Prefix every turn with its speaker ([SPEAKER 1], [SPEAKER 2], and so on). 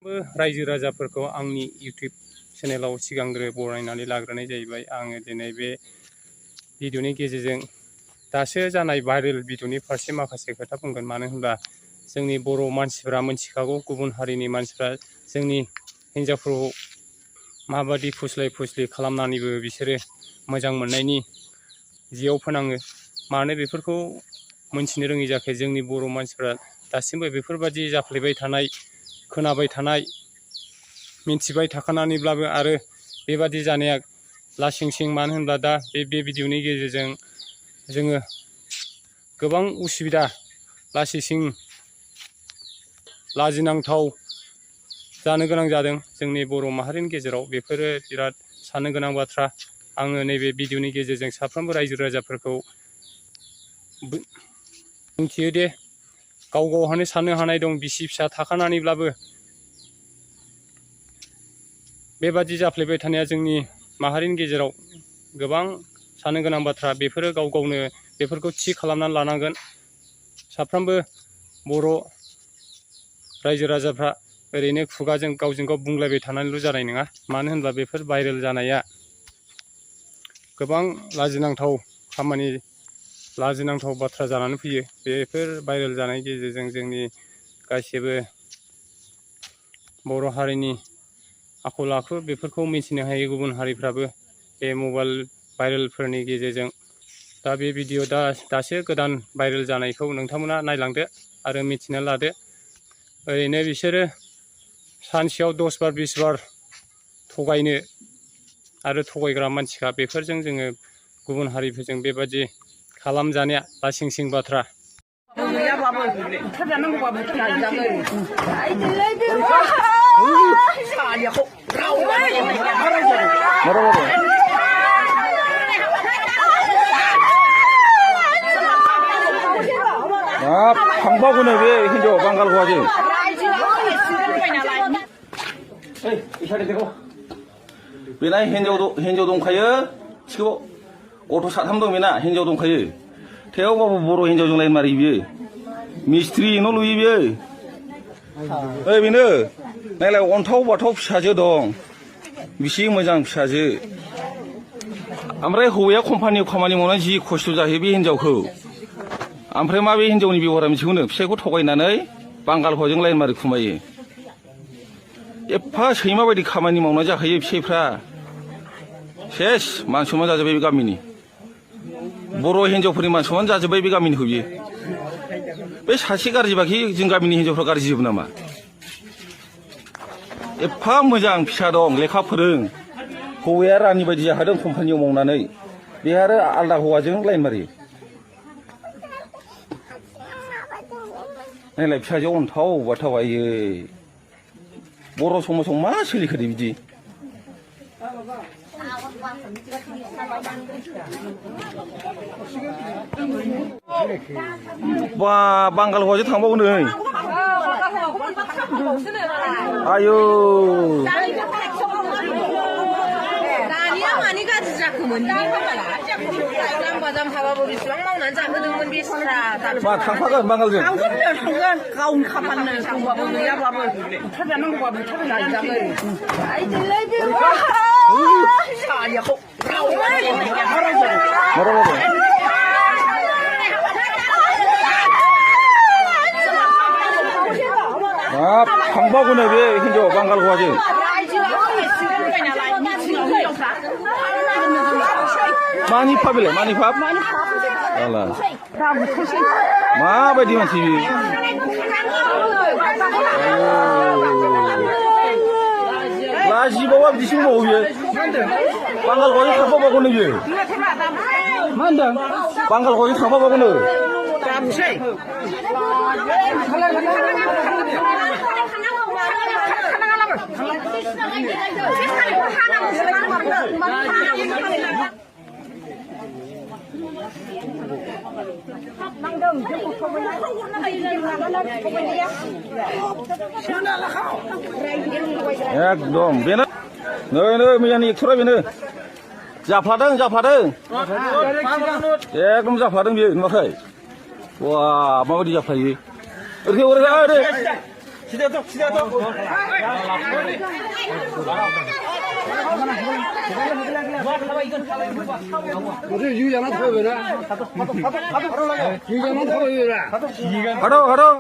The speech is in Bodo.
[SPEAKER 1] रायजो राजाफोरखौ आंनि इउटिउब चेनेलाव सिगांग्रो बरायनानै लाग्रोनाय जाहैबाय। आङो दिनै बे भिडिअनि गेजेरजों दासो जानाय भाइरेल भिडिअनि फारसे माखासे खोथा बुंगोन। मानो होनब्ला जोंनि बर' मानसिफ्रा मिथिखागौ, गुबुन हारिनि मानसिफ्रा जोंनि हिन्जावफोरखौ माबादि फुस्लाय फुस्लि खालामनानैबो बिसोरो मोजां मोननायनि जियाव फोनाङो। मानो बेफोरखौ मोनथिनो रोङि जाखो? जोंनि बर' मानसिफ्रा दासिमबो बेफोरबादि जाफ्लेबाय थानाय, खोनाबाय थानाय, मिन्थिबाय थाखानानैब्लाबो आरो बेबादि जानाया लासिं सिं। मानो होनब्ला दा बे भिडिअनि गेजेरजों जोङो गोबां उसुबिदा, लासिं लाजिनांथाव जानो गोनां जादों जोंनि बर' माहारिनि गेजेराव। बेफोरो बिराद साननो गोनां बाथ्रा। आङो नैबे भिडिअनि गेजेरजों साफ्रोमबो रायजो राजाफोरखौ मिथियो दे गाव गावहानो साननो हानाय दं। बिसि फिसा थाखानानैब्लाबो बेबादि जाफ्लेबाय थानाया जोंनि माहारिनि गेजेराव गोबां साननो गोनां बाथ्रा। बेफोरो गाव गावनो बेफोरखौ थि खालामनानै लानांगोन। साफ्रोमबो बर' रायजो राजाफ्रा ओरैनो खुगाजों गावजों गाव बुंलायबाय थानानैल' जानाय नङा। मानो होनब्ला बेफोर भाइरेल जानाया गोबां लाजिनांथाव खामानि, लाजिनांथाव बाथ्रा जानानै फैयो। बेफोर भाइरेल जानायनि गेजेरजों जोंनि गासिबो बर' हारिनि आखल आखु बेफोरखौ मिथिनो हायो गुबुन हारिफ्राबो बे मबाइल भाइरेलफोरनि गेजेरजों। दा बे भिडिअ दासो गोदान भाइरेल जानायखौ नोंथांमोना नायलांदो आरो मिथिना लादो। ओरैनो बिसोरो सानसेयाव 10 बार 20 बार थगायनो आरो थगायग्रा मानसिखा। बेफोरजों जोङो गुबुन हारिफोरजों बेबादि खालामजानाया लासिं सिं बाथ्रा।
[SPEAKER 2] थांबावगोन बे हिन्जाव बांगाल हौवाजों। बेना हिन्जाव दंखायो, थिखौ गथ' साथाम दं बेना, हिन्जाव दंखायो। थेवबाबो बर' हिन्जावजोंलाय मारै बियो? मिस्ट्रि न' लुयो बियो। बेनो नायलाय, अन्थाव बाथाव फिसाजो दं, बिसि मोजां फिसाजो। ओमफ्राय हौवाया कम्पानियाव खामानि मावनानै जि खस्थ' जाहैयो बे हिन्जावखौ। ओमफ्राय मा बे हिन्जावनि बेबहारा मिथिगौनो? फिसाइखौ थगायनानै बांगाल हौवाजों लाइन मारि खुमायो। एफा सैमा बायदि खामानि मावना जाखायो फिसाइफ्रा। सेस मान सनमान जाजोब्बाय बे गामिनि। बर' हिन्जावफोरनि मान सनमान जाजोब्बाय बे गामिनिखौ बियो। बे सासे गाज्रिबाखि जों गामिनि हिन्जावफ्रा गाज्रि जोबो नामा? एफा मोजां फिसा दं, लेखा फोरों। हौवाया रानि बायदि जाखादों कम्पानियाव मावनानै, बे आरो आलदा हौवाजों लाइन मारियो। नायलाय फिसाजो अन्थाव बाथाव। आयै, बर' समाजाव मा सोलिखोदो बिदि? बा बांगाल हौवाजों थांबावो नै। आयौ,
[SPEAKER 3] दानिया मानि गाज्रि जाखोमोन? जाम्बा जाम्बाबाबो बेसेबां मावनानै जाहोदोंमोन बेस्रा।
[SPEAKER 2] मा थांफागोन बांगालजों?
[SPEAKER 3] थांगोन गावनि खाफालनो दंबाबो गैयाबाबो बुथारजानांगौबा बुथारनो नाजागोन। आइदिलै बे सालियाखौ
[SPEAKER 2] थांबावगोन बे हिन्जाव बांगाल हौवाजों। मानि फाप बेलाय? मानि फाप? माबायदि मानसि बियो? लाजिबावा बिदिसो मावो बियो। बांगाल हौवाजों थांफाबावगोन बियो। मा होनदों? बांगाल हौवाजों थांफाबावगोन। एकदम बेनो नै मैयानि एक्टरा बेनो। जाफ्लादों एकदम जाफ्लादों बियो, नुवाखै? वा माबायदि जाफ्लायो? ओरै 하러